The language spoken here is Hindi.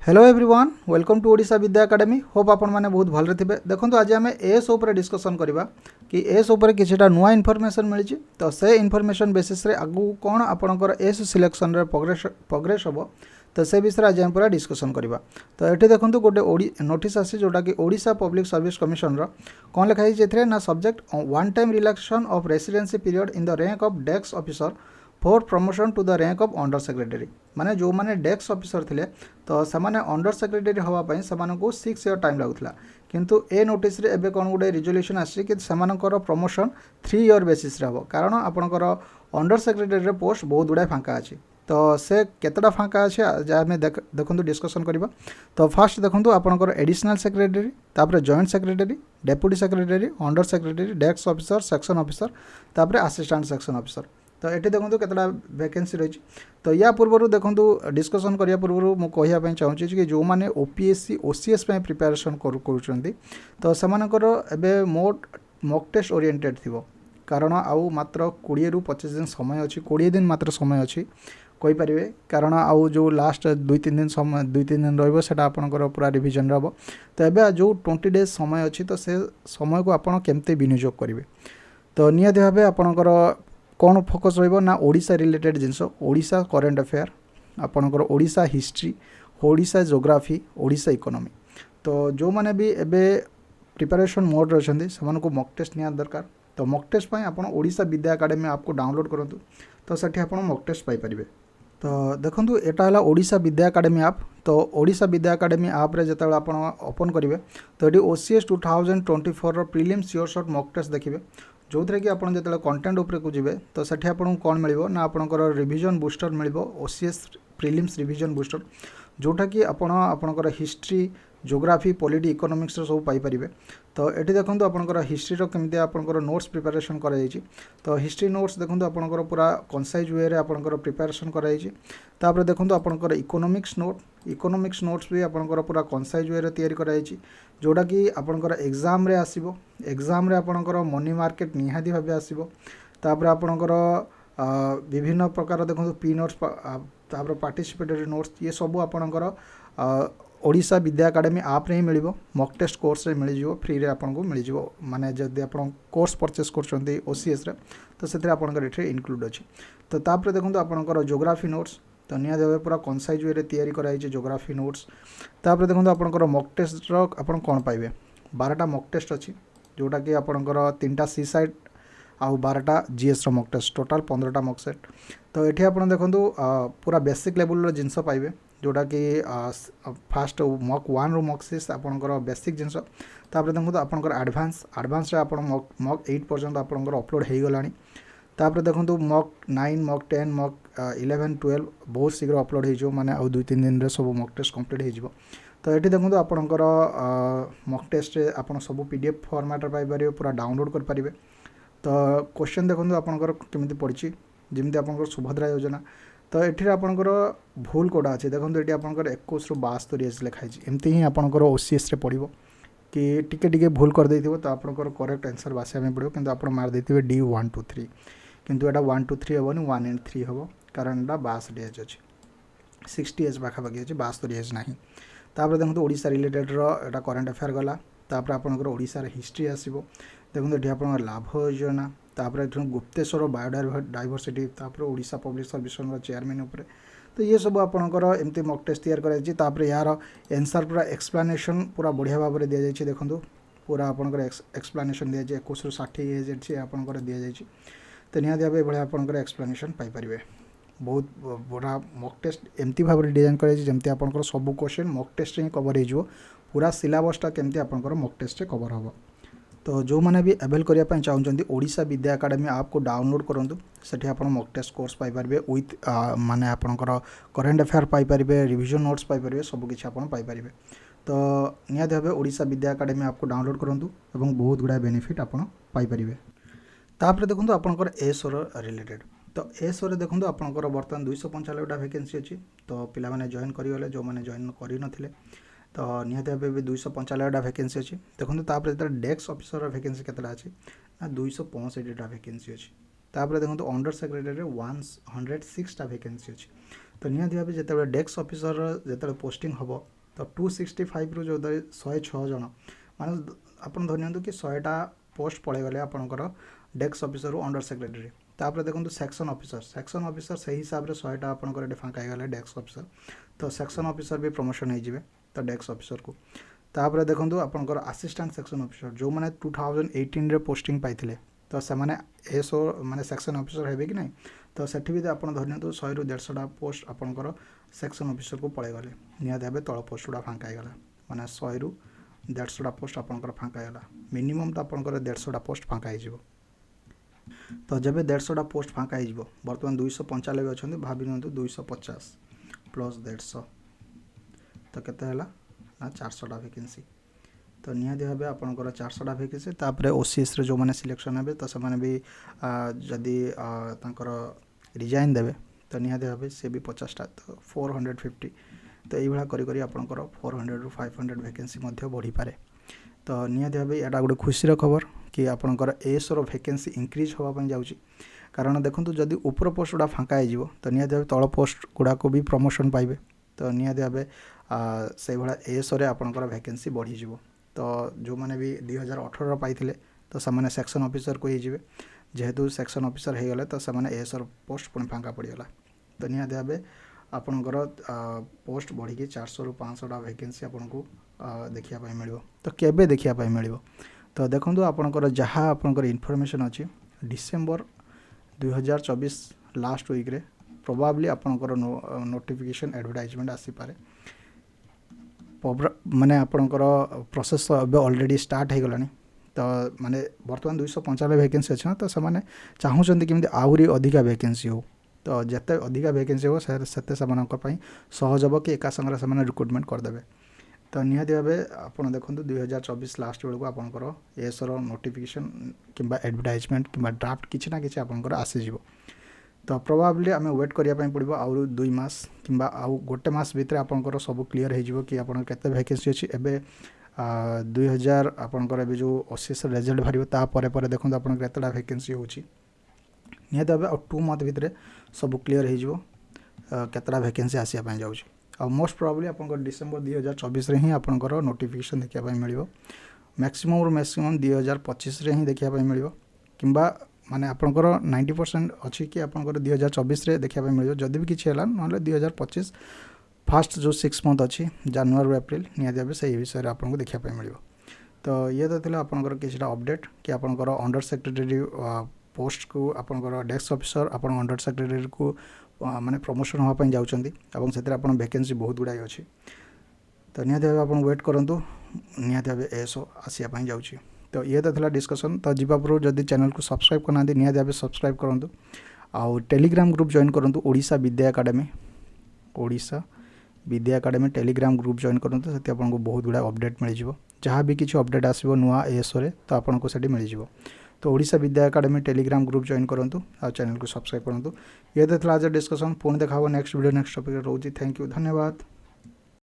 Hello everyone welcome to Odisha Vidya Academy hope आपण मैंने बहुत भल थे देखो आज आम एस उपर डिस्कसन करवा कि एस उपर किछटा नुआ इनफॉरमेशन मिली तो से इनफॉरमेशन बेसिस रे आगु कौन आपणकर एस सिलेक्शन रे प्रोग्रेस हम तो से विषय आज आम पूरा डिस्कसन करवा तो ये देखो गोटे नोटिस आसी जोटा कि ओडिशा पब्लिक सर्विस कमिशन कौन लिखाई ना subject one time relaxation of residency period in the rank of desk officer for promotion to the rank of under secretary माने जो माने डेस्क ऑफिसर थिले तो सेमाने अंडर सेक्रेटरी हवा पई सेमानकु 6 ईयर टाइम लागुतला किंतु ए नोटिस रे एबे कोन गुडे रिजोल्यूशन आसी कि सेमानकर प्रमोशन 3 ईयर बेसिस रे हबो कारण आपनकर अंडर सेक्रेटरी रे पोस्ट बहुत गुडा फांका अछि तो से केतडा फांका अछि जा हमें देखंतु डिस्कशन करबा तो फास्ट देखंतु आपनकर एडिशनल सेक्रेटरी तापर joint secretary deputy secretary under secretary desk officer section officer तापर असिस्टेंट सेक्शन ऑफिसर तो ये देखो केतटा वैकेंसी रही तो या पूर्व देखो डिस्कसन करने पूर्व मुझे चाहूँगी कि जो मैंने ओपीएससी ओसीएस प्रिपेरेसन कर तो सेमानकर एबे मोट मॉक टेस्ट ओरिएंटेड थी कारण आउ मात्र 20 ରୁ 25 दिन समय अच्छी 20 दिन मात्र समय अच्छी कहींपारे कारण आउ जो लास्ट 2-3 दिन समय 2-3 दिन रहा आपंकर पूरा रिविजन रहा तो ये जो 20 डेज समय अच्छी तो से समय को आपड़ केमते विनियोग करेंगे तो निहाती भाव आपंकर कौन फोकस रहा ओडिशा रिलेटेड जिनस ओडिशा करेन्ट अफेयर आपणकर Odisha history Odisha geography Odisha economy तो जो मैंने भी एबे प्रिपरेशन मोड रही से मॉक टेस्ट निया दरकार तो मॉक टेस्ट आप ओडिशा विद्या एकेडमी आपको डाउनलोड करूँ तो सेठी आप मॉक टेस्ट पाइपर तो देखो यहाँ है ओडिशा विद्या एकेडमी आप तो ओडिशा विद्या एकेडमी आप रे जिते आप ओपन करेंगे तो ये OCS 2024 prelim sure shot mock test देखिए जो थे कि आपड़ जो कंटेंट उपरे को जीवे तो सेठी आपको कौन मिल ना आपंकर रिविजन बूस्टर मिल OCS प्रिलिम्स रिविजन बूस्टर जोटा कि आपणकर हिस्ट्री जोग्राफी पॉलिटी इकोनॉमिक्स सब पाइपर तो ये देखो आपंकर हिस्ट्री केमती आपंकर नोट्स प्रिपरेशन कराई तो हिस्ट्री नोट्स देखो आपंकर पूरा कंसाइज वे रे आपंकर प्रिपरेशन कराई तापर देखो आपंकर इकोनॉमिक्स नोट्स भी आपंकर पूरा कंसाइज वे रे तैयारी कराई जोटा कि आपंकर एग्जाम रे आसीबो एग्जाम रे आपंकर मनी मार्केट निहाती भाबे आसीबो तापर आपंकर विभिन्न प्रकार देखो पी नोट्स तापर पार्टिसिपेटरी नोट्स ये सब आपंकर ओडिशा विद्या एकेडमी आप रे ही मिल मॉक टेस्ट कोर्स रे मिल जाव फ्री रे आपको मिल जाव माने जदि आप कोर्स परचेस कर OCS रे तो से आपंकर ये इनक्लूड अच्छी तो तापर देखो आपंकर जोग्राफी नोट्स तो निया भाव पूरा कंसाइज वे तैयारी कराई जोग्राफी नोट्स तापर देखो आपंकर मॉक टेस्ट आप कौन पाइबे 12टा मॉक टेस्ट अच्छी जोटा कि आपंकर 3टा सी साइड आउ 12टा जीएस मॉक टेस्ट टोटाल 15टा मॉक सेट तो ये आप देखो पूरा बेसिक लेवल जिनस पाइबे जोटा कि फास्ट मॉक 1 रू मॉक 6 आपंकर बेसिक जिनस तापर देखो आपंकर एडवांस आप मॉक 8 पर्यंत आपंकर अपलोड हो गलानी तापर देखो मॉक 9 मॉक 10 मॉक 11 12 बहुत शीघ्र अपलोड हो माने आउ 2-3 दिन रे सब मॉक टेस्ट कंप्लीट हो तो ये देखो आपंकर मॉक टेस्ट आप सब PDF फॉर्मेट पाइपर पूरा डाउनलोड करेंगे तो क्वेश्चन देखो आपंकर केमी पड़ी जमी आपंकर सुभद्रा योजना तो ये आपंकर भूल कोड़ा अच्छे देखो ये आपंकर 21 ରୁ 72 लिखाई एमती ही आपंकर OCS रे पड़ो कि टिके भूल कर दे तो आपंकर करेक्ट आंसर बासिया पड़ो कि आप मार देते D 1 2 3 किंतु एटा 1 2 3 हेनी 1 and 3 हम कारण एटा 62 एज अच्छी 60 एज पाखापाखि अच्छी 62 एज ना तापर देखो ओडिशा रिलेटेड एटा करेन्ट अफेयर गला तापर आपंकर ओडिशा हिस्ट्री आसो देखो ये आप लाभ योजना तापर गुप्तेश्वर बायोडाइवर्सिटी तापर ओडिशा पब्लिक सर्विस चेयरमैन उपरे तो ये सब आपंकर एमती मॉक टेस्ट तैयार करार यार आंसर पूरा एक्सप्लेनेशन पूरा बढ़िया भाव में दि जाए देखो पूरा आपंकर एक्सप्लेनेशन दि जाए 21 ରୁ 60 एज अच्छी आपंकर दि जाए तो निहाती भाव ये आपंकर एक्सप्लेनेशन पाइपर बहुत बड़ा मॉक टेस्ट एमती भाव में डिजाइन करमती आपंकर सब क्वेश्चन मॉक टेस्ट ही कवर हो पूरा सिलेबसटा केमती आपंकर मॉक टेस्ट कवर हम तो जो मैंने भी अवेल करने चाहते ओडिशा विद्या एकेडमी आप को डाउनलोड करूँ से आप mock test course paper with माने आपंकर current affair paper revision notes paper सबकि पाइपर तो निहाती भाव ओडिशा विद्या एकेडमी आपको डाउनलोड करूँ और बहुत गुड़ा बेनिफिट आप पाइपर तापर देखो आपंकर एसओर रिलेटेड तो एसओर देखो आपंकर बर्तमान 295टा वैकेंसी अच्छी तो पिला माने जॉइन करेंगे जो मैंने जॉइन कर तो निहाती भाव भी 295टा वैकेंसी अच्छी देखो तापर जो डेस्क ऑफिसर वैकेंसी केतटा अच्छी ना 265टा वैकेंसी अच्छी तापर देखो अंडर सेक्रेटरी 106टा वैकेंसी अच्छी तो निहाती भाव जो डेस्क ऑफिसर जो पोस्टिंग हम तो 265 रु जो 106 जन माने आपन धरनियंतु कि 100टा पोस्ट पड़े गले आपनकर डेस्क ऑफिसर रु अंडर सेक्रेटरी तापर देखो सेक्शन ऑफिसर से हिसाब से 100टा आपनकर एटे फांका गले डेस्क ऑफिसर तो सेक्शन ऑफिसर भी प्रमोशन हो जिवे तो डेस्क ऑफिसर को तापर देखो आपनकर असिस्टेंट सेक्शन ऑफिसर जो माने 2018 रे पोस्टिंग पाइथिले तो से माने एसओ माने सेक्शन ऑफिसर हेबे कि नहीं तो सेठी भी आपन धरनियंतु 100 रु 150टा पोस्ट आपनकर सेक्शन ऑफिसर को पड़े गले निहाती भाबे तळ पोस्ट गुडा फांका गला माने 100 रु 150टा पोस्ट आपनकर फांका गला मिनिमम तो आपनकर 150टा पोस्ट फांका हो जिवो तो जब 150टा पोस्ट फांका हो बर्तमान 295 अच्छा भावी नियंतु 250 प्लस 150 तो केते हला ना 400टा वैकेंसी तो निहाती भाव आपंकर 400टा वैकेंसी तापर ओसीएस रे जो मैंने सिलेक्शन हे तो से भी जदि रिजाइन देवे तो निहाती भाव से भी 50टा तो 450 तो ये करी आपंकर 400 रु 500 वैकेंसी बढ़ी पारे तो निहाती भाव यहाँ गोटे खुशी खबर कि आपंकर एएसओ वैकेंसी इंक्रीज होगापी जाऊँगी कारण देखो जदि ऊपर पोस्ट गुड़ा फांका हो तो निहाती भाव तल पोस्ट गुड़ाक भी प्रमोशन पाइबे तो निहाती भाव से भाया एएसओ आपंकर वैकेंसी बढ़ीज तो जो मैंने भी 2018 पाई तो से सेक्शन ऑफिसर को हो जेहेतु सेक्शन ऑफिसर हो गले तो से एएसओ पोस्ट पुणी फांका पड़गला तो निहाती भाव आपणकर पोस्ट बढ़ी 400 रु 500टा वैकेंसी आपन को देखा मिल तो केबे देखा मिल तो देखो आपणकर जहाँ आपणकर इनफॉरमेशन अच्छी डिसेम्बर 2024 लास्ट वीक रे प्रोबाब्ली आपणकर नोटिफिकेशन एडवर्टाइजमेंट आसी पारे माने आपणकर प्रोसेस अब ऑलरेडी स्टार्ट हो गलानी तो माने बर्तमान 295 वैकेंसी अच्छे ना तो से चाहूँगी कि आहरी अधिका वैकेंसी हो तो जिते अधिका वैकेंसी हो से सहज हम कि एका संगे से रिक्रुटमेंट करदे तो निहाती भाव आप देखो 2024 लास्ट बेलू आपंकर एएसओ नोटिफिकेशन किंबा एडवर्टाइजमेंट किंबा ड्राफ्ट किसी ना कि आपंकर आसीज तो प्रोबाब्ली आम वेट करने पड़ो आउ 2 मास किंबा आउ गोटे मास भितर आपंकर सब क्लीयर हो कि आप केते वैकेंसी अच्छी एबे 2000 आपंकर ए जो ओसीएस रिजल्ट बाहर देखो आप केतेटा वैकेंसी होची निहाती भाव आउ 2 मंथ भितर सब क्लीयर हो केतेटा वैकेंसी आसापी जाऊँगी आ मोस्ट प्रोबाब्ली आपंकर डिसेम्बर 2024 रे ही आपंकर नोटिफिकेशन देखा मिल मैक्सिमम रु मैक्सिमम 2025 रे ही देखा मिल किंबा माने आपंकर 90% अच्छी कि आपंकर 2024 रे देखा मिल जदि भी किसी है ना 2025 फास्ट जो 6 मंथ अच्छी जनवरी एप्रिल निहाती भाव से विषय आपको देखा मिल तो ये तो थी आपंकर किसी अपडेट कि आपंकर अंडर सेक्रेटरी पोस्ट को आपंकर डेस्क ऑफिसर आप अंडर सेक्रेटरी को माने प्रमोशन होगापी जाऊँगी से वैकेंसी बहुत गुड़ाई अच्छी तो निहाती भाव आप वेट करूँ निहाती भाव एएसओ आसापी जाऊँगी तो ये तो थी डिस्कसन तो जीवा पूर्व जदि चैनल को सब्सक्राइब करना निहाती भाव सब्सक्राइब करूँ आउ टेलीग्राम ग्रुप जॉइन करूँ Odisha Vidya academy Telegram group join करूँ से आपको बहुत गुड़ा अपडेट मिल जाए जहाँ भी किसी अपडेट आसो नुआ एएसओ तो आपको से मिल जाए तो Odisha Vidya academy Telegram group join करूँ और चैनल को सब्सक्राइब करूँ ये तो आज डिस्कसन पुणी देखा नेक्स्ट वीडियो नेक्स्ट टॉपिक रोजी थैंक यू धन्यवाद।